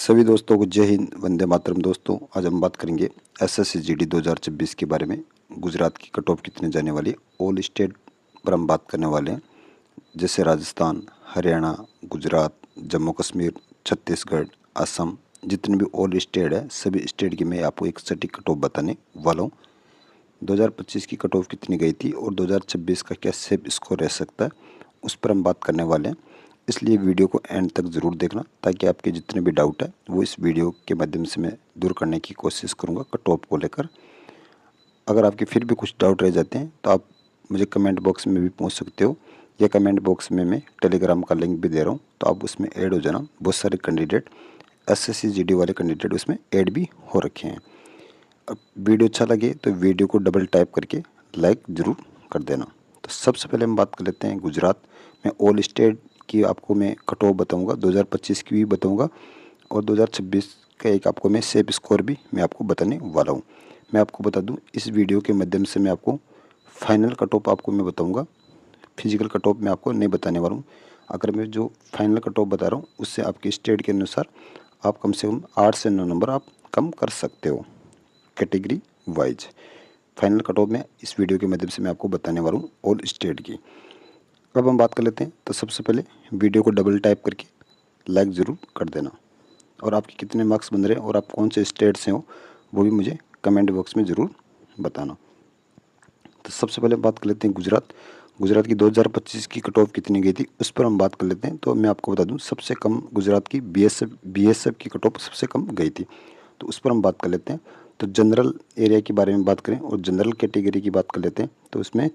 सभी दोस्तों को जय हिंद, वंदे मातरम। दोस्तों, आज हम बात करेंगे एसएससी जीडी 2026 के बारे में। गुजरात की कट ऑफ कितने जाने वाली है, ऑल स्टेट पर हम बात करने वाले हैं। जैसे राजस्थान, हरियाणा, गुजरात, जम्मू कश्मीर, छत्तीसगढ़, असम, जितने भी ऑल स्टेट है, सभी स्टेट की मैं आपको एक सटीक कट ऑफ बताने वाला हूँ। 2025 की कट ऑफ कितनी गई थी और 2026 का क्या सेफ स्कोर रह सकता है, उस पर हम बात करने वाले हैं। इसलिए वीडियो को एंड तक ज़रूर देखना, ताकि आपके जितने भी डाउट है वो इस वीडियो के माध्यम से मैं दूर करने की कोशिश करूँगा कट ऑफ को लेकर। अगर आपके फिर भी कुछ डाउट रह जाते हैं तो आप मुझे कमेंट बॉक्स में भी पूछ सकते हो, या कमेंट बॉक्स में मैं टेलीग्राम का लिंक भी दे रहा हूँ, तो आप उसमें ऐड हो जाना। बहुत सारे कैंडिडेट एसएससी जीडी वाले कैंडिडेट उसमें ऐड भी हो रखे हैं। अब वीडियो अच्छा लगे तो वीडियो को डबल टाइप करके लाइक ज़रूर कर देना। तो सबसे पहले हम बात कर लेते हैं गुजरात में ऑल स्टेट की। आपको मैं कट ऑफ बताऊँगा, 2025 की भी बताऊँगा, और 2026 का एक आपको मैं सेफ स्कोर भी मैं आपको बताने वाला हूँ। मैं आपको बता दूँ, इस वीडियो के माध्यम से मैं आपको फाइनल कट ऑफ आपको मैं बताऊँगा, फिजिकल कट ऑफ मैं आपको नहीं बताने वाला हूँ। अगर मैं जो फाइनल कट ऑफ बता रहा हूँ उससे आपके स्टेट के अनुसार आप कम से कम 8 से 9 नंबर आप कम कर सकते हो category wise. Final cut off में इस वीडियो के माध्यम से मैं आपको बताने वाला हूँ ऑल स्टेट की। अब हम बात कर लेते हैं। तो सबसे पहले वीडियो को डबल टाइप करके लाइक ज़रूर कर देना, और आपके कितने मार्क्स बन रहे हैं और आप कौन से स्टेट से हो वो भी मुझे कमेंट बॉक्स में ज़रूर बताना। तो सबसे पहले बात कर लेते हैं गुजरात। गुजरात की 2025 की कट ऑफ कितनी गई थी उस पर हम बात कर लेते हैं। तो मैं आपको बता दूं, सबसे कम गुजरात की बीएसएफ की कट ऑफ सबसे कम गई थी, तो उस पर हम बात कर लेते हैं। तो जनरल एरिया के बारे में बात करें और जनरल कैटेगरी की बात कर लेते हैं, तो उसमें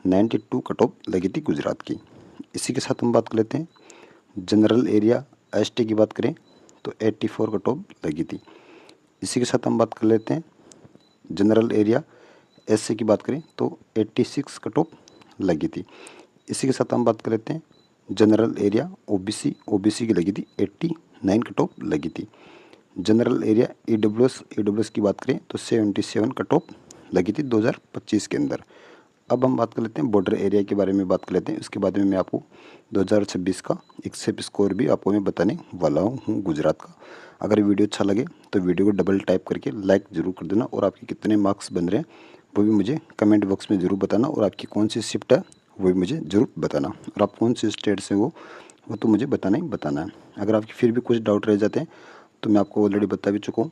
92 कट ऑफ लगी थी गुजरात की। इसी के साथ हम बात कर लेते हैं जनरल एरिया एसटी की बात करें तो 84 कट ऑफ लगी थी। इसी के साथ हम बात कर लेते हैं जनरल एरिया एससी की बात करें तो 86 कट ऑफ लगी थी। इसी के साथ हम बात कर लेते हैं जनरल एरिया ओबीसी की लगी थी 89 कट ऑफ लगी थी। जनरल एरिया ईडब्ल्यूएस की बात करें तो 77 कट ऑफ लगी थी 2025 के अंदर। अब हम बात कर लेते हैं बॉर्डर एरिया के बारे में बात कर लेते हैं। उसके बाद में मैं आपको 2026 का एक सेफ स्कोर भी आपको मैं बताने वाला हूँ गुजरात का। अगर वीडियो अच्छा लगे तो वीडियो को डबल टाइप करके लाइक ज़रूर कर देना, और आपके कितने मार्क्स बन रहे हैं वो भी मुझे कमेंट बॉक्स में ज़रूर बताना, और आपकी कौन सी शिफ्ट है वो भी मुझे ज़रूर बताना, और आप कौन से स्टेट से वो तो मुझे बताना ही बताना है। अगर आपके फिर भी कुछ डाउट रह जाते हैं तो मैं आपको ऑलरेडी बता भी चुका हूँ,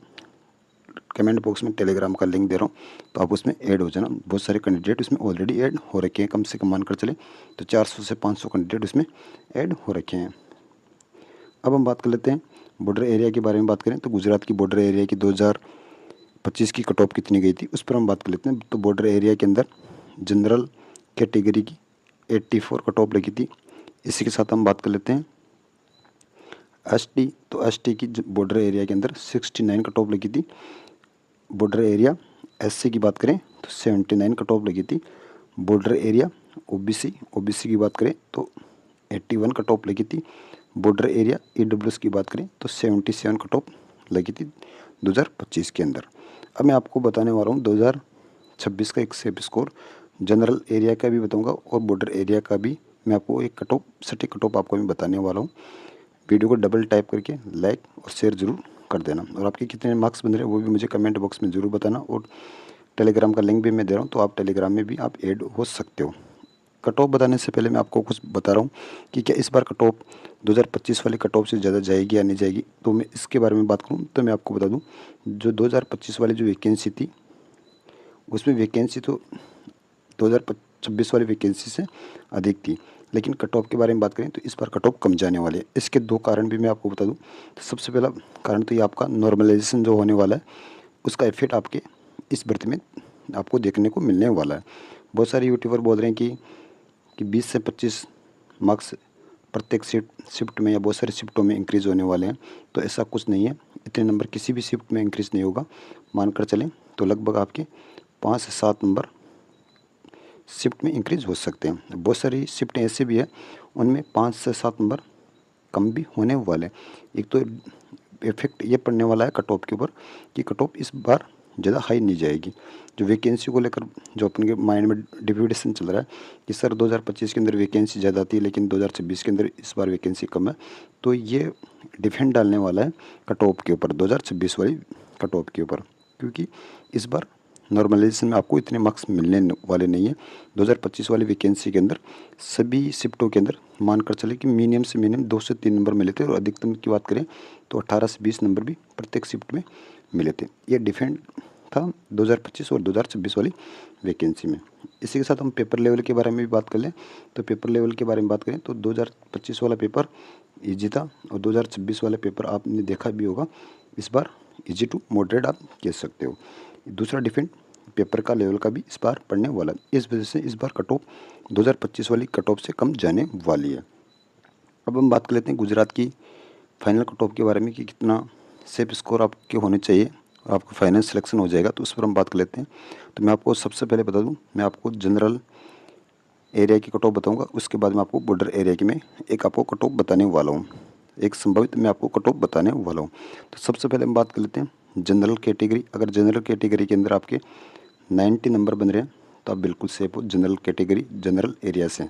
कमेंट बॉक्स में टेलीग्राम का लिंक दे रहा हूँ, तो आप उसमें ऐड हो जाना। बहुत सारे कैंडिडेट उसमें ऑलरेडी ऐड हो रखे हैं, कम से कम मानकर चले तो 400 से 500 कैंडिडेट उसमें ऐड हो रखे हैं। अब हम बात कर लेते हैं बॉर्डर एरिया के बारे में। बात करें तो गुजरात की बॉर्डर एरिया की 2025 की कट ऑफ कितनी गई थी उस पर हम बात कर लेते हैं। तो बॉर्डर एरिया के अंदर जनरल कैटेगरी की 84 कट ऑफ लगी थी। इसी के साथ हम बात कर लेते हैं एसटी। तो एसटी की बॉर्डर एरिया के अंदर 69 कट ऑफ लगी थी। बॉर्डर एरिया एससी की बात करें तो 79 कट ऑफ लगी थी। बॉर्डर एरिया ओबीसी की बात करें तो 81 कट ऑफ लगी थी। बॉर्डर एरिया ईडब्ल्यूएस की बात करें तो 77 कट ऑफ लगी थी 2025 के अंदर। अब मैं आपको बताने वाला हूँ 2026 का एक सेफ स्कोर, जनरल एरिया का भी बताऊँगा और बॉर्डर एरिया का भी मैं आपको एक कट ऑफ सटीक कट ऑफ आपको मैं बताने वाला हूँ। वीडियो को डबल टाइप करके लाइक और शेयर ज़रूर कर देना, और आपके कितने मार्क्स बन रहे हैं वो भी मुझे कमेंट बॉक्स में ज़रूर बताना। और टेलीग्राम का लिंक भी मैं दे रहा हूँ, तो आप टेलीग्राम में भी आप ऐड हो सकते हो। कट ऑफ बताने से पहले मैं आपको कुछ बता रहा हूँ कि क्या इस बार कट ऑफ 2025 वाली कट ऑफ से ज़्यादा जाएगी या नहीं जाएगी। तो मैं इसके बारे में बात करूँ तो मैं आपको बता दूँ, जो 2025 वाली जो वैकेंसी थी उसमें वैकेंसी तो 2026 वाली वैकेंसी से अधिक थी, लेकिन कट ऑफ के बारे में बात करें तो इस बार कट ऑफ कम जाने वाले हैं। इसके दो कारण भी मैं आपको बता दूं। तो सबसे पहला कारण तो ये आपका नॉर्मलाइजेशन जो होने वाला है उसका इफेक्ट आपके इस भर्ती में आपको देखने को मिलने वाला है। बहुत सारे यूट्यूबर बोल रहे हैं कि 20 से 25 मार्क्स प्रत्येक शिफ्ट में या बहुत सारी शिफ्टों में इंक्रीज़ होने वाले हैं, तो ऐसा कुछ नहीं है। इतने नंबर किसी भी शिफ्ट में इंक्रीज़ नहीं होगा। मानकर चलें तो लगभग आपके 5 से 7 नंबर शिफ्ट में इंक्रीज़ हो सकते हैं। बहुत सारी शिफ्टें ऐसे भी है उनमें 5 से 7 नंबर कम भी होने वाले हैं। एक तो इफेक्ट ये पड़ने वाला है कट ऑफ के ऊपर कि कट ऑफ इस बार ज़्यादा हाई नहीं जाएगी। जो वैकेंसी को लेकर जो अपन के माइंड में डिप्यूटेशन चल रहा है कि सर 2025 के अंदर वैकेंसी ज़्यादा आती है लेकिन 2026 के अंदर इस बार वैकेंसी कम है, तो ये डिफेंड डालने वाला है कट ऑफ के ऊपर, 2026 वाली कट ऑफ के ऊपर। क्योंकि इस बार नॉर्मलाइजेशन में आपको इतने मार्क्स मिलने वाले नहीं है। 2025 वाली वैकेंसी के अंदर सभी शिफ्टों के अंदर मानकर चले कि मिनिमम से मिनिमम 2 से 3 नंबर मिले थे, और अधिकतम की बात करें तो 18 से 20 नंबर भी प्रत्येक शिफ्ट में मिले थे। ये डिफेंड था 2025 और 2026 वाली वैकेंसी में। इसी के साथ हम पेपर लेवल के बारे में भी बात कर लें। तो पेपर लेवल के बारे में बात करें तो 2025 वाला पेपर ईजी था, और 2026 वाला पेपर आपने देखा भी होगा, इस बार ईजी टू मॉडरेट आप कह सकते हो। दूसरा डिफेंड पेपर का लेवल का भी इस बार पढ़ने वाला है। इस वजह से इस बार कट ऑफ 2025 वाली कट ऑफ से कम जाने वाली है। अब हम बात कर लेते हैं गुजरात की फाइनल कट ऑफ के बारे में कि कितना सेफ स्कोर आपके होने चाहिए और आपका फाइनल सिलेक्शन हो जाएगा, तो उस पर हम बात कर लेते हैं। तो मैं आपको सबसे पहले बता दूं, मैं आपको जनरल एरिया की कट ऑफ बताऊँगा, उसके बाद मैं आपको बॉर्डर एरिया की मैं एक आपको कट ऑफ बताने वाला हूँ, एक संभावित मैं आपको कट ऑफ बताने वाला हूँ। तो सबसे पहले हम बात कर लेते हैं जनरल कैटेगरी। अगर जनरल कैटेगरी के अंदर आपके 90 नंबर बन रहे हैं तो आप बिल्कुल सेफ हो। जनरल कैटेगरी जनरल एरिया से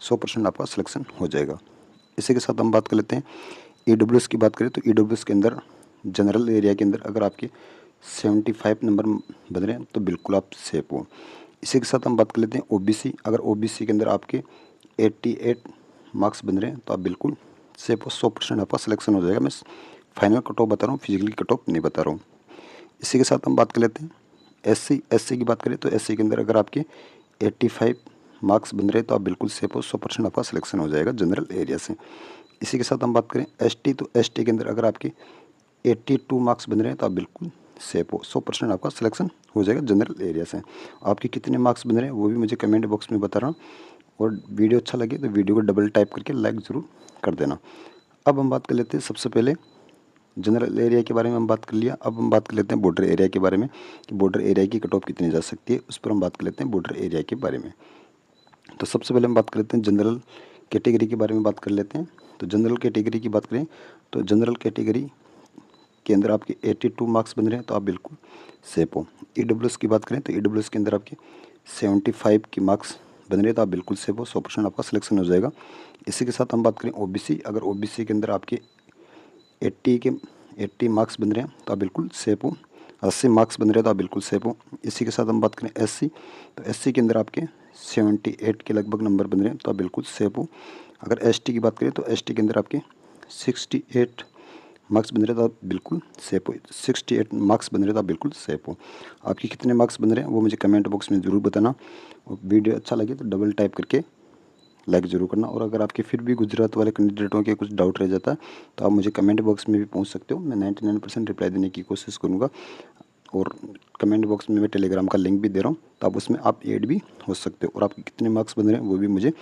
100% आपका सिलेक्शन हो जाएगा। इसी के साथ हम बात कर लेते हैं ईडब्ल्यूएस की। बात करें तो ईडब्ल्यूएस के अंदर जनरल एरिया के अंदर अगर आपके 75 नंबर बन रहे हैं तो बिल्कुल आप सेफ हो। इसी के साथ हम बात कर लेते हैं ओबीसी। अगर ओबीसी के अंदर आपके 88 मार्क्स बन रहे हैं तो आप बिल्कुल सेफ हो, 100% आपका सिलेक्शन हो जाएगा। मैं फाइनल कट ऑफ बता रहा हूँ, फिजिकली कट ऑफ नहीं बता रहा हूँ। इसी के साथ हम बात कर लेते हैं एससी की बात करें तो एससी के अंदर अगर आपके 85 मार्क्स बन रहे हैं तो आप बिल्कुल सेफ हो, 100% आपका सिलेक्शन हो जाएगा जनरल एरिया से। इसी के साथ हम बात करें एसटी, तो एसटी के अंदर अगर आपके 82 मार्क्स बन रहे हैं तो आप बिल्कुल सेफ हो, 100% आपका सिलेक्शन हो जाएगा जनरल एरिया से। आपके कितने मार्क्स बन रहे हैं वो भी मुझे कमेंट बॉक्स में बता रहा हूँ, और वीडियो अच्छा लगे तो वीडियो को डबल टाइप करके लाइक ज़रूर कर देना। अब हम बात कर लेते हैं सबसे पहले जनरल एरिया के बारे में हम बात कर लिया। अब हम बात कर लेते हैं बॉर्डर एरिया के बारे में कि बॉर्डर एरिया की कट ऑफ कितनी जा सकती है, उस पर हम बात कर लेते हैं बॉर्डर एरिया के बारे में। तो सबसे पहले हम बात कर लेते हैं जनरल कैटेगरी के बारे में बात कर लेते हैं। तो जनरल कैटेगरी की बात करें तो जनरल कैटेगरी के अंदर आपके 82 मार्क्स बन रहे हैं तो आप बिल्कुल सेफ हो। ईडब्ल्यूएस की बात करें तो ईडब्ल्यूएस के अंदर आपके 75 की मार्क्स बन रहे हैं तो आप बिल्कुल सेफ हो, 100% आपका सिलेक्शन हो जाएगा। इसी के साथ हम बात करें ओबीसी। अगर ओबीसी के अंदर आपके 80 मार्क्स बन रहे हैं तो आप बिल्कुल सेफ हो, 80 मार्क्स बन रहे हैं तो आप बिल्कुल सेफ हो। इसी के साथ हम बात करें एससी, तो एससी के अंदर आपके 78 के लगभग नंबर बन रहे हैं तो आप बिल्कुल सेफ हो। अगर एसटी की बात करें तो एसटी के अंदर आपके 68 मार्क्स बन रहे हैं तो आप बिल्कुल सेफ हो, 68 मार्क्स बन रहे हैं तो आप बिल्कुल सेफ हो। आपके कितने मार्क्स बन रहे हैं वो मुझे कमेंट बॉक्स में ज़रूर बताना, और वीडियो अच्छा लगे तो डबल टाइप करके लाइक ज़रूर करना। और अगर आपके फिर भी गुजरात वाले कैंडिडेटों के कुछ डाउट रह जाता है तो आप मुझे कमेंट बॉक्स में भी पूछ सकते हो, मैं 99% रिप्लाई देने की कोशिश करूँगा। और कमेंट बॉक्स में मैं टेलीग्राम का लिंक भी दे रहा हूँ, तो आप उसमें आप ऐड भी हो सकते हो। और आपके कितने मार्क्स बन रहे हैं वो भी मुझे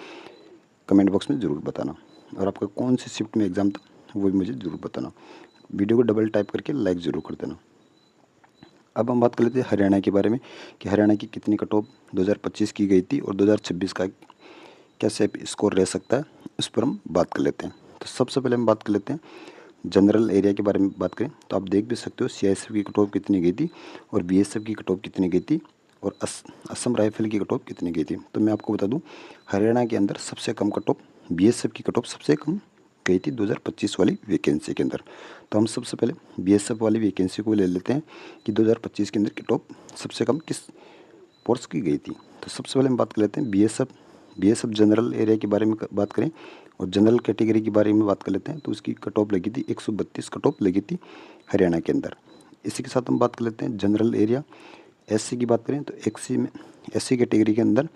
कमेंट बॉक्स में ज़रूर बताना, और आपका कौन सी शिफ्ट में एग्ज़ाम था वो भी मुझे ज़रूर बताना। वीडियो को डबल टाइप करके लाइक ज़रूर कर देना। अब हम बात कर लेते हैं हरियाणा के बारे में कि हरियाणा की कितनी कट ऑफ 2025 की गई थी और 2026 का क्या सेफ स्कोर रह सकता है, उस पर हम बात कर लेते हैं। तो सबसे पहले हम बात कर लेते हैं जनरल एरिया के बारे में। बात करें तो आप देख भी सकते हो सीआईएसएफ की कट ऑफ कितनी गई थी और बीएसएफ की कट ऑफ कितनी गई थी और असम राइफल की कट ऑफ कितनी गई थी। तो मैं आपको बता दूं हरियाणा के अंदर सबसे कम कट ऑफ बीएसएफ की कट ऑफ सबसे कम गई थी 2025 वाली वैकेंसी के अंदर। तो हम सबसे पहले बीएसएफ वाली वैकेंसी को ले लेते हैं कि 2025 के अंदर कट ऑफ सबसे कम किस फोर्स की गई थी। तो सबसे पहले हम बात कर लेते हैं बीएसएफ जनरल एरिया के बारे में बात करें और जनरल कैटेगरी के बारे में बात कर लेते हैं। तो उसकी कट ऑफ लगी थी 132 कट ऑफ लगी थी हरियाणा के अंदर। इसी के साथ हम बात कर लेते हैं जनरल एरिया एससी की बात करें तो एससी कैटेगरी के अंदर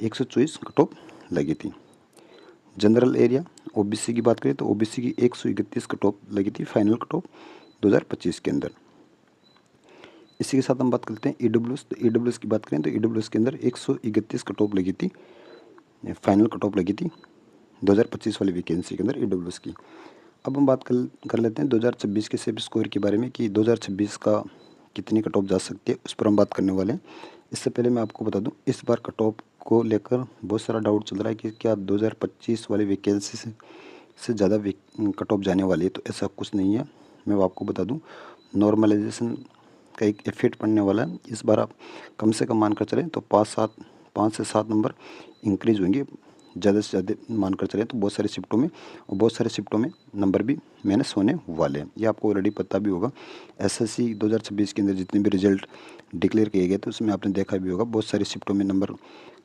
124 कट ऑफ लगी थी। जनरल एरिया ओबीसी की बात करें तो ओबीसी की 131 कट ऑफ लगी थी फाइनल कट ऑफ 2025 के अंदर। इसी के साथ हम बात करते हैं ईडब्ल्यूएस। तो ईडब्ल्यूएस की बात करें तो ईडब्ल्यूएस के अंदर 131 कट ऑफ लगी थी, फाइनल कट ऑफ लगी थी 2025 वाली वैकेंसी के अंदर ईडब्ल्यूएस की। अब हम बात कर लेते हैं 2026 के सेफ स्कोर के बारे में कि 2026 का कितनी कट ऑफ जा सकती है, उस पर हम बात करने वाले हैं। इससे पहले मैं आपको बता दूं इस बार कट ऑफ को लेकर बहुत सारा डाउट चल रहा है कि क्या 2025 वाली वैकेंसी से ज़्यादा कट ऑफ जाने वाली है, तो ऐसा कुछ नहीं है। मैं आपको बता दूं नॉर्मलाइजेशन का एक इफेक्ट पड़ने वाला है। इस बार आप कम से कम मानकर चलें तो 5 से 7 नंबर इंक्रीज होंगे, ज़्यादा से ज़्यादा मानकर चलें तो बहुत सारी शिफ्टों में, और बहुत सारे शिफ्टों में नंबर भी माइनस होने वाले हैं। ये आपको ऑलरेडी पता भी होगा। एसएससी 2026 के अंदर जितने भी रिजल्ट डिक्लेयर किए गए थे उसमें आपने देखा भी होगा, बहुत सारी शिफ्टों में नंबर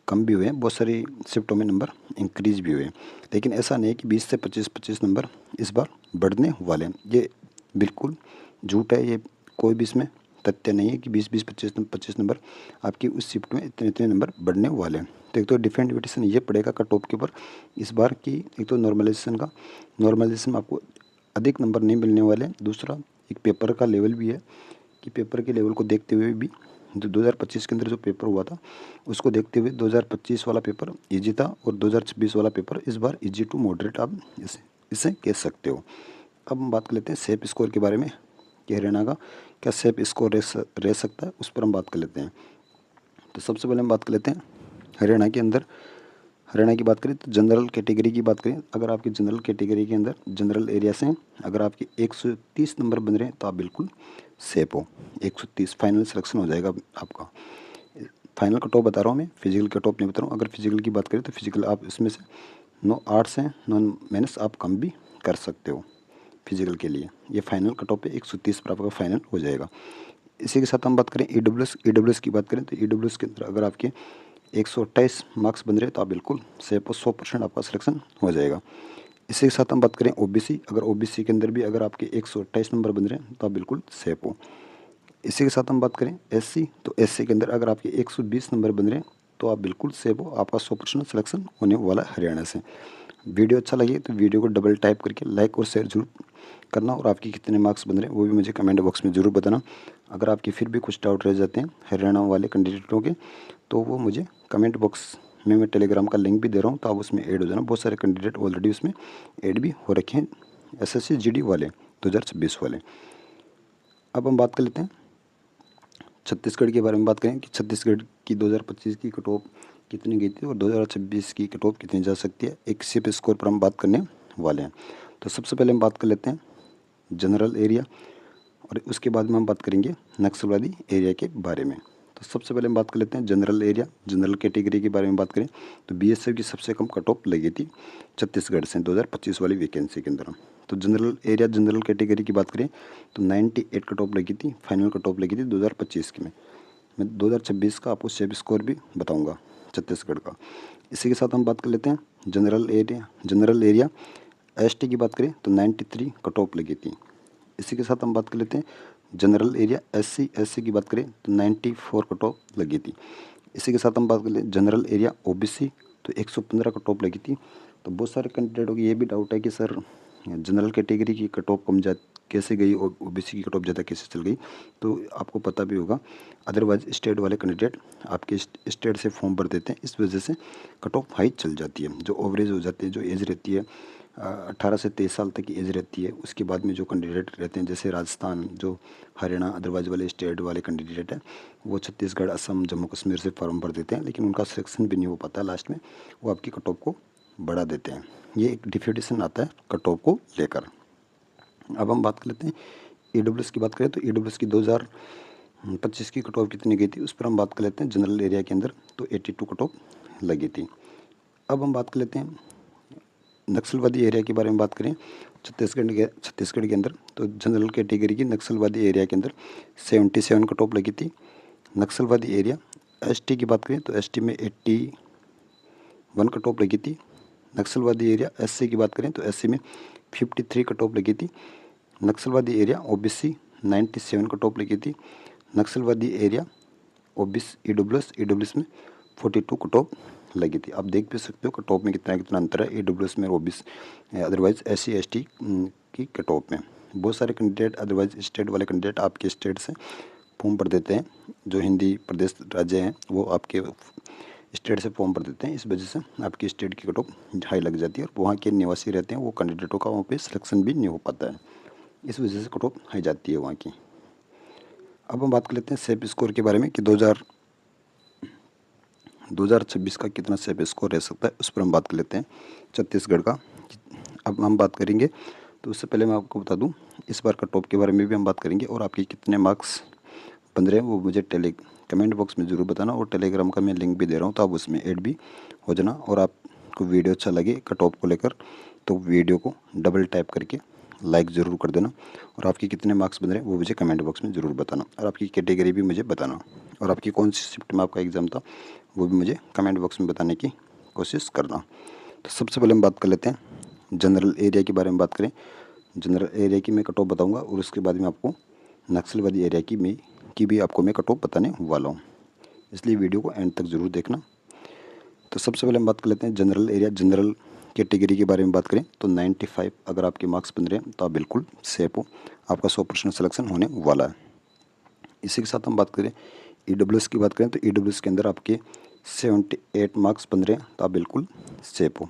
कम भी हुए हैं, बहुत सारी शिफ्टों में नंबर इंक्रीज भी हुए हैं। लेकिन ऐसा नहीं है कि 20 से 25 नंबर इस बार बढ़ने वाले हैं। ये बिल्कुल झूठ है, ये कोई भी इसमें तथ्य नहीं है कि 20 25 नंबर आपकी उस शिफ्ट में इतने इतने नंबर बढ़ने वाले हैं। तो एक तो डिफरेंट इन्विटेशन ये पड़ेगा कट ऑफ के ऊपर इस बार की, एक तो नॉर्मलाइजेशन में आपको अधिक नंबर नहीं मिलने वाले हैं। दूसरा एक पेपर का लेवल भी है कि पेपर के लेवल को देखते हुए भी जो 2025 के अंदर जो पेपर हुआ था उसको देखते हुए 2025 वाला पेपर इजी था, और 2026 वाला पेपर इस बार इजी टू मॉडरेट आप इसे कह सकते हो। अब हम बात कर लेते हैं सेफ स्कोर के बारे में कि हरियाणा का क्या सेफ स्कोर रह सकता है, उस पर हम बात कर लेते हैं। तो सबसे पहले हम बात कर लेते हैं हरियाणा के अंदर, हरियाणा की बात करें तो जनरल कैटेगरी की बात करें, अगर आपकी जनरल कैटेगरी के अंदर जनरल एरिया से अगर आपके 130 नंबर बन रहे हैं तो आप बिल्कुल सेफ हो। 130 फाइनल सिलेक्शन हो जाएगा आपका। फाइनल कट ऑफ बता रहा हूँ मैं, फिजिकल कट ऑफ नहीं बता रहा हूँ। अगर फिजिकल की बात करें तो फिजिकल आप इसमें से 9 आर्ट्स हैं, 9 माइनस आप कम भी कर सकते हो फिजिकल के लिए। ये फाइनल कट ऑफ पे 130 पर आपका फाइनल हो जाएगा। इसी के साथ हम बात करें ईडब्ल्यूएस की बात करें तो ईडब्ल्यूएस के अंदर अगर आपके 128 मार्क्स बन रहे तो आप बिल्कुल सेफ हो, 100% आपका सिलेक्शन हो जाएगा। इसी के साथ हम बात करें ओबीसी, अगर ओबीसी के अंदर भी अगर आपके 128 नंबर बन रहे हैं तो आप बिल्कुल सेफ हो। इसी के साथ हम बात करें एससी, तो एससी के अंदर अगर आपके 120 नंबर बन रहे हैं तो आप बिल्कुल सेफ हो, आपका 100% सिलेक्शन होने वाला है हरियाणा से। वीडियो अच्छा लगे तो वीडियो को डबल टाइप करके लाइक और शेयर जरूर करना, और आपके कितने मार्क्स बन रहे हैं वो भी मुझे कमेंट बॉक्स में ज़रूर बताना। अगर आपके फिर भी कुछ डाउट रह जाते हैं हरियाणा वाले कैंडिडेटों के तो वो मुझे कमेंट बॉक्स में मैं टेलीग्राम का लिंक भी दे रहा हूँ, तो आप उसमें ऐड हो जाना। बहुत सारे कैंडिडेट ऑलरेडी उसमें ऐड भी हो रखे हैं, एसएससी जीडी वाले 2026 वाले। अब हम बात कर लेते हैं छत्तीसगढ़ के बारे में, बात करें कि छत्तीसगढ़ की 2025 की कट ऑफ कितनी गई थी और 2026 की कट ऑफ कितनी जा सकती है, एक सिप स्कोर पर हम बात करने वाले हैं। तो सबसे पहले हम बात कर लेते हैं जनरल एरिया, और उसके बाद में हम बात करेंगे नक्सलवादी एरिया के बारे में। तो सबसे पहले हम बात कर लेते हैं जनरल एरिया, जनरल कैटेगरी के बारे में बात करें तो बीएसएफ की सबसे कम कट ऑफ लगी थी छत्तीसगढ़ से 2025 वाली वैकेंसी के अंदर। तो जनरल एरिया जनरल कैटेगरी की बात करें तो 98 कट ऑफ लगी थी, फाइनल कट ऑफ लगी थी 2025 की में। मैं 2026 का आपको सेफ स्कोर भी बताऊँगा छत्तीसगढ़ का। इसी के साथ हम बात कर लेते हैं जनरल एरिया एसटी की बात करें तो 93 कट ऑफ लगी थी। इसी के साथ हम बात कर लेते हैं जनरल एरिया एससी की बात करें तो 94 कट ऑफ लगी थी। इसी के साथ हम बात कर लें जनरल एरिया ओबीसी, तो 115 कट ऑफ लगी थी। तो बहुत सारे कैंडिडेटों की ये भी डाउट है कि सर जनरल कैटेगरी की कट ऑफ कम जा कैसे गई और ओबीसी की कट ऑफ ज़्यादा कैसे चल गई। तो आपको पता भी होगा, अदरवाइज स्टेट वाले कैंडिडेट आपके स्टेट से फॉर्म भर देते हैं, इस वजह से कट ऑफ हाई चल जाती है। जो ओवरेज हो जाती है, जो एज रहती है 18 से 23 साल तक की एज रहती है, उसके बाद में जो कैंडिडेट रहते हैं जैसे राजस्थान, जो हरियाणा अदरवाइज वाले स्टेट वाले कैंडिडेट हैं वो छत्तीसगढ़, असम, जम्मू कश्मीर से फॉर्म भर देते हैं, लेकिन उनका सिलेक्शन भी नहीं हो पाता, लास्ट में वो आपकी कट ऑफ को बढ़ा देते हैं। ये एक डिफिनेशन आता है कट ऑफ को लेकर। अब हम बात कर लेते हैं ईडब्ल्यूएस की बात करें तो ईडब्ल्यूएस की 2025 की कट ऑफ कितनी गई थी उस पर हम बात कर लेते हैं। जनरल एरिया के अंदर तो 82 कट ऑफ लगी थी। अब हम बात कर लेते हैं नक्सलवादी एरिया के बारे में बात करें छत्तीसगढ़ के अंदर, तो जनरल कैटेगरी की नक्सलवादी एरिया के अंदर 77 कट ऑफ लगी थी। नक्सलवादी एरिया एसटी की बात करें तो एसटी में 81 कट ऑफ लगी थी। नक्सलवादी एरिया एससी की बात करें तो एससी में 53 कट ऑफ लगी थी। नक्सलवादी एरिया ओबीसी 97 कट ऑफ लगी थी। नक्सलवादी एरिया ओबीसी ईडब्ल्यूएस में 42 कट ऑफ लगी थी। आप देख भी सकते हो कट ऑफ में कितना कितना अंतर है ईडब्ल्यूएस में और ओबीसी अदरवाइज एससी एसटी की कट ऑफ में। बहुत सारे कैंडिडेट अदरवाइज स्टेट वाले कैंडिडेट आपके स्टेट से फॉर्म भर देते हैं, जो हिंदी प्रदेश राज्य हैं वो आपके स्टेट से फॉर्म भर देते हैं, इस वजह से आपकी स्टेट की कट ऑफ हाई लग जाती है और वहाँ के निवासी रहते हैं वो कैंडिडेटों का वहाँ पे सिलेक्शन भी नहीं हो पाता है, इस वजह से कट ऑफ हाई जाती है वहाँ की। अब हम बात कर लेते हैं सेफ स्कोर के बारे में कि 2026 का कितना सेफ स्कोर रह सकता है, उस पर हम बात कर लेते हैं छत्तीसगढ़ का। अब हम बात करेंगे तो उससे पहले मैं आपको बता दूं इस बार कट ऑफ के बारे में भी हम बात करेंगे और आपके कितने मार्क्स 15 वो मुझे कमेंट बॉक्स में ज़रूर बताना, और टेलीग्राम का मैं लिंक भी दे रहा हूँ, तो आप उसमें ऐड भी हो जाना। और आपको वीडियो अच्छा लगे कट ऑफ को लेकर तो वीडियो को डबल टाइप करके लाइक ज़रूर कर देना, और आपके कितने मार्क्स बन रहे हैं वो मुझे कमेंट बॉक्स में ज़रूर बताना, और आपकी कैटेगरी भी मुझे बताना, और आपकी कौन सी शिफ्ट में आपका एग्ज़ाम था वो भी मुझे कमेंट बॉक्स में बताने की कोशिश करना। तो सबसे पहले हम बात कर लेते हैं जनरल एरिया के बारे में। बात करें जनरल एरिया की मैं कट ऑफ बताऊँगा, और उसके बाद में आपको नक्सलवादी एरिया की भी आपको मैं कट ऑफ बताने वाला हूँ, इसलिए वीडियो को एंड तक ज़रूर देखना। तो सबसे पहले हम बात कर लेते हैं जनरल एरिया। जनरल कैटेगरी के बारे में बात करें तो 95 अगर आपके मार्क्स बन रहे हैं तो आप बिल्कुल सेफ हो, आपका 100% सिलेक्शन होने वाला है। इसी के साथ हम बात करें ईडब्ल्यूएस की बात करें तो ईडब्ल्यूएस के अंदर आपके 78 मार्क्स बन रहे हैं तो आप बिल्कुल सेफ हो।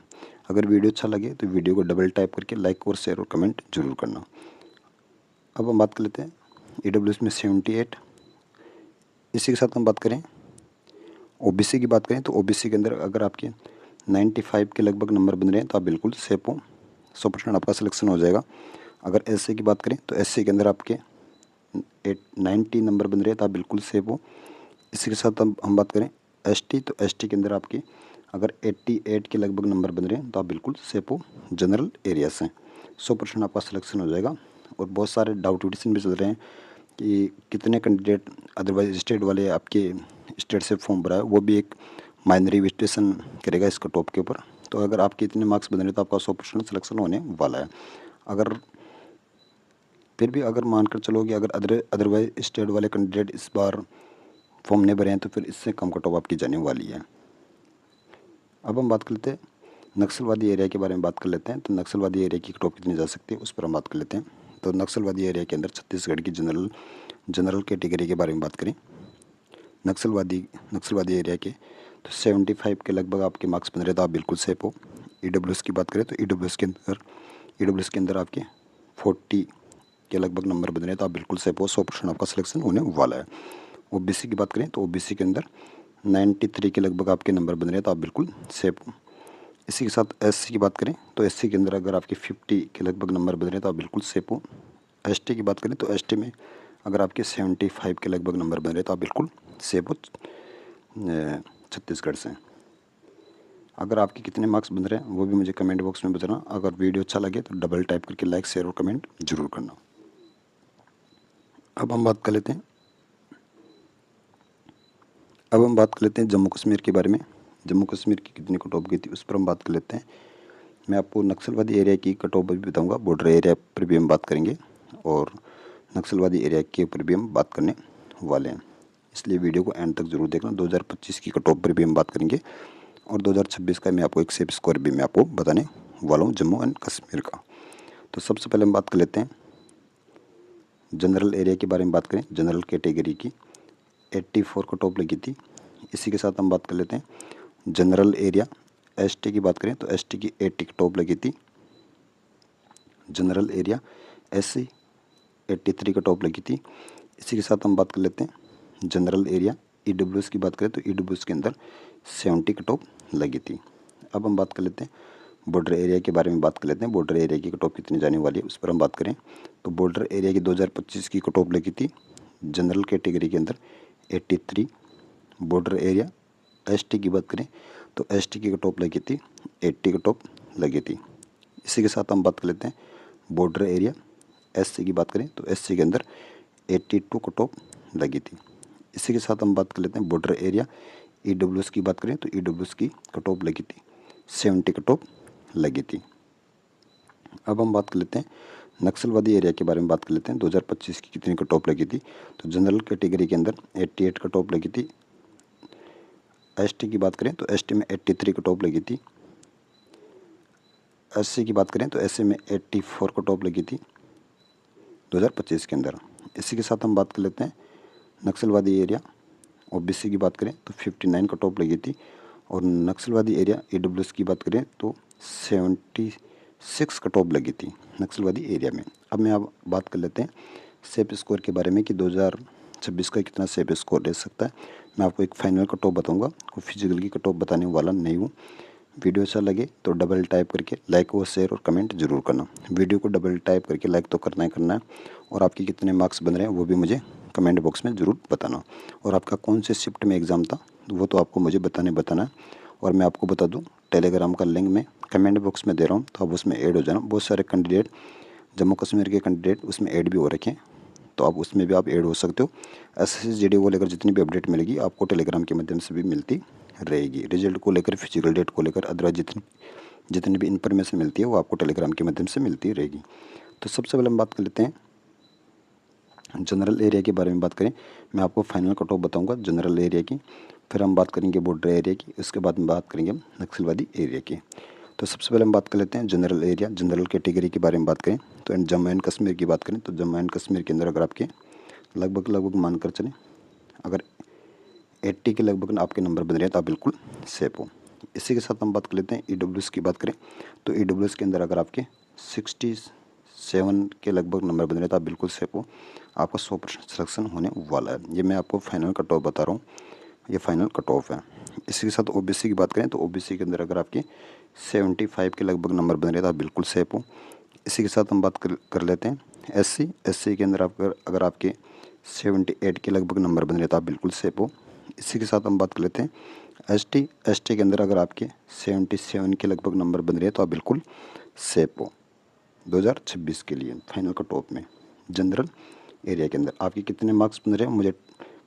अगर वीडियो अच्छा लगे तो वीडियो को डबल टाइप करके लाइक और शेयर और कमेंट जरूर करना। अब हम बात कर लेते हैं ईडब्ल्यूएस में 78। इसी के साथ हम बात करें ओबीसी की बात करें तो ओबीसी के अंदर अगर आपके 95 के लगभग नंबर बन रहे हैं तो आप बिल्कुल सेफ हो, 100% आपका सिलेक्शन हो जाएगा। अगर एससी की बात करें तो एससी के अंदर आपके 90 नंबर बन रहे हैं तो आप बिल्कुल सेफ हो। इसी के साथ हम बात करें एसटी तो एसटी के अंदर आपके अगर 88 के लगभग नंबर बन रहे हैं तो आप बिल्कुल सेफ हो जनरल एरिया से, 100% आपका सिलेक्शन हो जाएगा। और बहुत सारे डाउटिफिकेशन भी चल रहे हैं कि कितने कैंडिडेट अदरवाइज स्टेट वाले आपके स्टेट से फॉर्म भरा है, वो भी एक माइनर रिविस्टेशन करेगा इसका टॉप के ऊपर। तो अगर आपके इतने मार्क्स बन रहे हैं तो आपका 100% सिलेक्शन होने वाला है। अगर फिर भी अगर मानकर चलो कि अगर अदरवाइज स्टेट वाले कैंडिडेट इस बार फॉर्म नहीं भरे हैं तो फिर इससे कम कट ऑफ आपकी जाने वाली है। अब हम बात कर लेते हैं नक्सलवादी एरिया के बारे में बात कर लेते हैं। तो नक्सलवादी एरिया की कट ऑफ कितनी जा सकती है उस पर हम बात कर लेते हैं। तो नक्सलवादी एरिया के अंदर छत्तीसगढ़ की जनरल कैटेगरी के बारे में बात करें नक्सलवादी एरिया के तो 75 के लगभग आपके मार्क्स बन रहे तो आप बिल्कुल सेफ हो। ईडब्ल्यूएस की बात करें तो ईडब्ल्यूएस के अंदर आपके 40 के लगभग नंबर बन रहे हैं तो आप बिल्कुल सेफ हो, 100% आपका सिलेक्शन होने वाला है। ओबीसी की बात करें तो ओबीसी के अंदर 93 के लगभग आपके नंबर बन रहे हैं तो आप बिल्कुल सेफ हो। इसी के साथ एससी की बात करें तो एससी के अंदर अगर आपके 50 के लगभग नंबर बन रहे हैं तो आप बिल्कुल सेफ हो। एसटी की बात करें तो एसटी में अगर आपके 75 के लगभग नंबर बन रहे हैं तो आप बिल्कुल सेफ हो छत्तीसगढ़ से। अगर आपके कितने मार्क्स बन रहे हैं वो भी मुझे कमेंट बॉक्स में बताना। अगर वीडियो अच्छा लगे तो डबल टाइप करके लाइक शेयर और कमेंट जरूर करना। अब हम बात कर लेते हैं जम्मू कश्मीर के बारे में। जम्मू कश्मीर की कितनी कट ऑफ गई थी उस पर हम बात कर लेते हैं। मैं आपको नक्सलवादी एरिया की कट ऑफ भी बताऊंगा, बॉर्डर एरिया पर भी हम बात करेंगे, और नक्सलवादी एरिया के ऊपर भी हम बात करने वाले हैं, इसलिए वीडियो को एंड तक जरूर देखना। 2025 की कट ऑफ पर भी हम बात करेंगे, और 2026 का मैं आपको एक सेफ स्कोर भी मैं आपको बताने वाला हूँ जम्मू एंड कश्मीर का। तो सबसे पहले हम बात कर लेते हैं जनरल एरिया के बारे में। बात करें जनरल कैटेगरी की 84 कट ऑफ लगी थी। इसी के साथ हम बात कर लेते हैं जनरल एरिया एसटी की बात करें तो एसटी की 80 कट ऑफ लगी थी। General area SC 83 cut off लगी थी। इसी के साथ हम बात कर लेते हैं जनरल एरिया ईडब्ल्यूएस की बात करें तो ईडब्ल्यूएस के अंदर 70 कट ऑफ लगी थी। अब हम बात कर लेते हैं बॉर्डर एरिया के बारे में। बात कर लेते हैं बॉर्डर एरिया की कट ऑफ कितनी जाने वाली है उस पर हम बात करें तो बॉर्डर एरिया की 2025 की कट ऑफ लगी थी जनरल कैटेगरी के अंदर 83। बॉर्डर एरिया एसटी की बात करें तो एसटी की कट ऑफ लगी थी 80 कट ऑफ लगी थी। इसी के साथ हम बात कर लेते हैं बॉर्डर एरिया एससी की बात करें तो एससी के अंदर 82 कट ऑफ लगी थी। इसी के साथ हम बात कर लेते हैं बॉर्डर एरिया ईडब्ल्यूएस की बात करें तो ईडब्ल्यूएस की कट ऑफ लगी थी 70 कट ऑफ लगी थी। अब हम बात कर लेते हैं नक्सलवादी एरिया के बारे में। बात कर लेते हैं 2025 की कितनी कट ऑफ लगी थी। तो जनरल कैटेगरी के अंदर 88 कट ऑफ लगी थी। एसटी की बात करें तो एसटी में 83 कट ऑफ लगी थी। एससी की बात करें तो एससी में 84 कट ऑफ लगी थी 2025 के अंदर। इसी के साथ हम बात कर लेते हैं नक्सलवादी एरिया ओबीसी की बात करें तो 59 कट ऑफ लगी थी, और नक्सलवादी एरिया ईडब्ल्यूएस की बात करें तो 76 कट ऑफ लगी थी नक्सलवादी एरिया में। अब मैं अब बात कर लेते हैं सेफ स्कोर के बारे में कि 2026 का कितना सेफ स्कोर ले सकता है। मैं आपको एक फाइनल कट ऑफ बताऊँगा, कोई फिजिकल की कट ऑफ बताने वाला नहीं हूँ। वीडियो अच्छा लगे तो डबल टाइप करके लाइक और शेयर और कमेंट जरूर करना। वीडियो को डबल टाइप करके लाइक तो करना ही करना है, और आपके कितने मार्क्स बन रहे हैं वो भी मुझे कमेंट बॉक्स में ज़रूर बताना। और आपका कौन से शिफ्ट में एग्ज़ाम था वो तो आपको मुझे बताना है। और मैं आपको बता दूं, टेलीग्राम का लिंक मैं कमेंट बॉक्स में दे रहा हूं, तो आप उसमें ऐड हो जाना। बहुत सारे कैंडिडेट, जम्मू कश्मीर के कैंडिडेट उसमें ऐड भी हो रखे हैं, तो आप उसमें भी आप ऐड हो सकते हो। SSCGD को लेकर जितनी भी अपडेट मिलेगी आपको टेलीग्राम के माध्यम से भी मिलती रहेगी। रिजल्ट को लेकर, फिजिकल डेट को लेकर, अदरवाइज जितनी भी इंफॉर्मेशन मिलती है वो आपको टेलीग्राम के माध्यम से मिलती रहेगी। तो सबसे पहले हम बात कर लेते हैं जनरल एरिया के बारे में बात करें। मैं आपको फाइनल कट ऑफ बताऊंगा जनरल एरिया की, फिर हम बात करेंगे बॉर्डर एरिया की, उसके बाद में बात करेंगे हम नक्सलवादी एरिया की। तो सबसे पहले हम बात कर लेते हैं जनरल एरिया, जनरल कैटेगरी के बारे में बात करें। तो जम्मू एंड कश्मीर की बात करें तो जम्मू एंड कश्मीर के अंदर अगर आपके लगभग मानकर चलें, अगर 80 के लगभग आपके नंबर बन रहे हैं तो आप बिल्कुल सेफ हो। इसी के साथ हम बात कर लेते हैं EWS की बात करें तो EWS के अंदर अगर आपके 67 के लगभग नंबर बन रहे हैं तो आप बिल्कुल सेफ हो। आपका 100% सिलेक्शन होने वाला है। ये मैं आपको फाइनल कट ऑफ बता रहा हूँ, ये फाइनल कट ऑफ है। इसी के साथ OBC की बात करें तो OBC के अंदर अगर आपके 75 के लगभग नंबर बन रहे हैं तो आप बिल्कुल सेफ हो। इसी के साथ हम बात कर लेते हैं SC के अंदर अगर आपके 78 के लगभग नंबर बन रहे हैं तो आप बिल्कुल सेफ हो। इसी के साथ हम बात कर लेते हैं ST के अंदर अगर आपके 77 के लगभग नंबर बन रहे हैं तो आप बिल्कुल सेफ हो 2026 के लिए फाइनल कट ऑफ में। जनरल एरिया के अंदर आपके कितने मार्क्स बन रहे हैं मुझे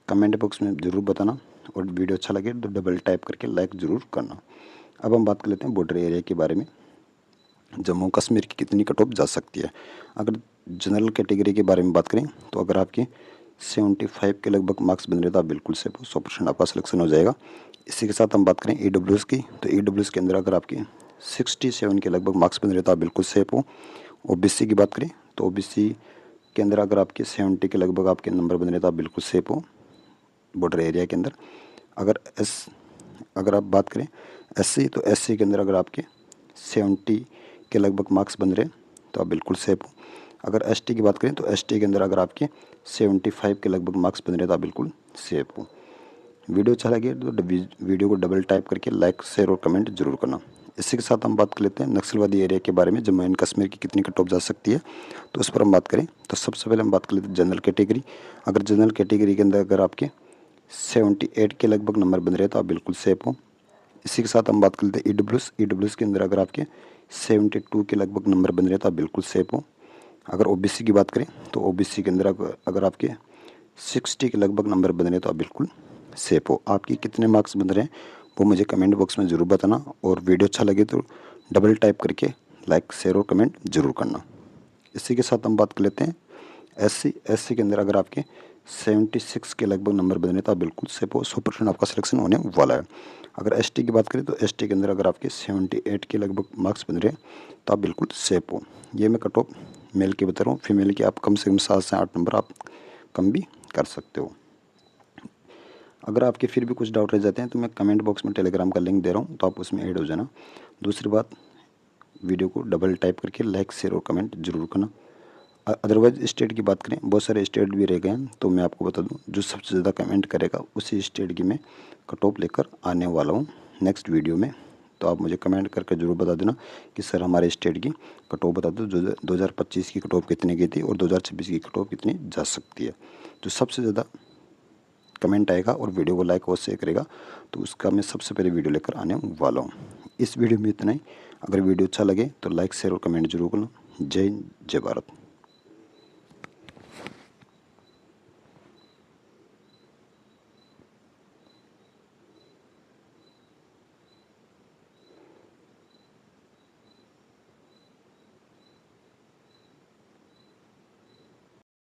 कमेंट बॉक्स में ज़रूर बताना, और वीडियो अच्छा लगे तो डबल टाइप करके लाइक ज़रूर करना। अब हम बात कर लेते हैं बॉर्डर एरिया के बारे में, जम्मू कश्मीर की कितनी कट ऑफ जा सकती है। अगर जनरल कैटेगरी के बारे में बात करें तो अगर आपके 75 के लगभग मार्क्स बन रहे तो आप बिल्कुल सेफ हो, 100% आपका सिलेक्शन हो जाएगा। इसी के साथ हम बात करें EWS की तो EWS के अंदर अगर आपके 67 के लगभग मार्क्स बन रहे तो आप बिल्कुल सेफ हो। OBC की बात करें तो OBC के अंदर अगर आपके 70 के लगभग आपके नंबर बन रहे तो आप बिल्कुल सेफ हो बॉर्डर एरिया के अंदर। अगर आप बात करें SC तो SC के अंदर अगर आपके 70 के लगभग मार्क्स बन रहे तो आप बिल्कुल सेफ हो। अगर ST की बात करें तो ST के अंदर अगर आपके 75 के लगभग मार्क्स बन रहे तो आप बिल्कुल सेफ हो। वीडियो अच्छा लगे तो वीडियो को डबल टाइप करके लाइक, शेयर और कमेंट जरूर करना। इसी के साथ हम बात कर लेते हैं नक्सलवादी एरिया के बारे में, जम्मू एंड कश्मीर की कितनी कट ऑफ जा सकती है तो उस पर हम बात करें तो सबसे पहले हम बात कर लेते हैं जनरल कैटेगरी। अगर जनरल कैटेगरी के अंदर अगर आपके 78 के लगभग नंबर बन रहे हैं तो आप बिल्कुल सेफ हो। इसी के साथ हम बात कर लेते हैं EWS के अंदर अगर आपके 72 के लगभग नंबर बन रहे हैं तो आप बिल्कुल सेफ हो। अगर OBC की बात करें तो OBC के अंदर अगर आपके 60 के लगभग नंबर बन रहे हैं तो आप बिल्कुल सेफ हो। आपके कितने मार्क्स बन रहे हैं वो मुझे कमेंट बॉक्स में ज़रूर बताना, और वीडियो अच्छा लगे तो डबल टाइप करके लाइक, शेयर और कमेंट जरूर करना। इसी के साथ हम बात कर लेते हैं SC के अंदर अगर आपके 76 के लगभग नंबर बन रहे हैं तो आप बिल्कुल सेफ हो, 100% आपका सिलेक्शन होने वाला है। अगर ST की बात करें तो ST के अंदर अगर आपके 78 के लगभग मार्क्स बन रहे हैं तो आप बिल्कुल सेफ हो। ये मैं कट ऑफ मेल की बता रहा हूँ, फीमेल की आप कम से कम 7 से 8 नंबर आप कम भी कर सकते हो। अगर आपके फिर भी कुछ डाउट रह जाते हैं तो मैं कमेंट बॉक्स में टेलीग्राम का लिंक दे रहा हूँ, तो आप उसमें ऐड हो जाना। दूसरी बात, वीडियो को डबल टाइप करके लाइक, शेयर और कमेंट जरूर करना। अदरवाइज स्टेट की बात करें, बहुत सारे स्टेट भी रह गए हैं, तो मैं आपको बता दूं जो सबसे ज़्यादा कमेंट करेगा उसी स्टेट की मैं कट ऑफ लेकर आने वाला हूं नेक्स्ट वीडियो में। तो आप मुझे कमेंट करके ज़रूर बता देना कि सर हमारे स्टेट की कट ऑफ बता दो, जो 2025 की कट ऑफ कितनी गई थी और 2026 की कट ऑफ कितनी जा सकती है। जो सबसे ज़्यादा कमेंट आएगा और वीडियो को लाइक और शेयर करेगा तो उसका मैं सबसे पहले वीडियो लेकर आने वाला हूँ। इस वीडियो में इतना ही। अगर वीडियो अच्छा लगे तो लाइक, शेयर और कमेंट जरूर करना। जय हिंद, जय भारत।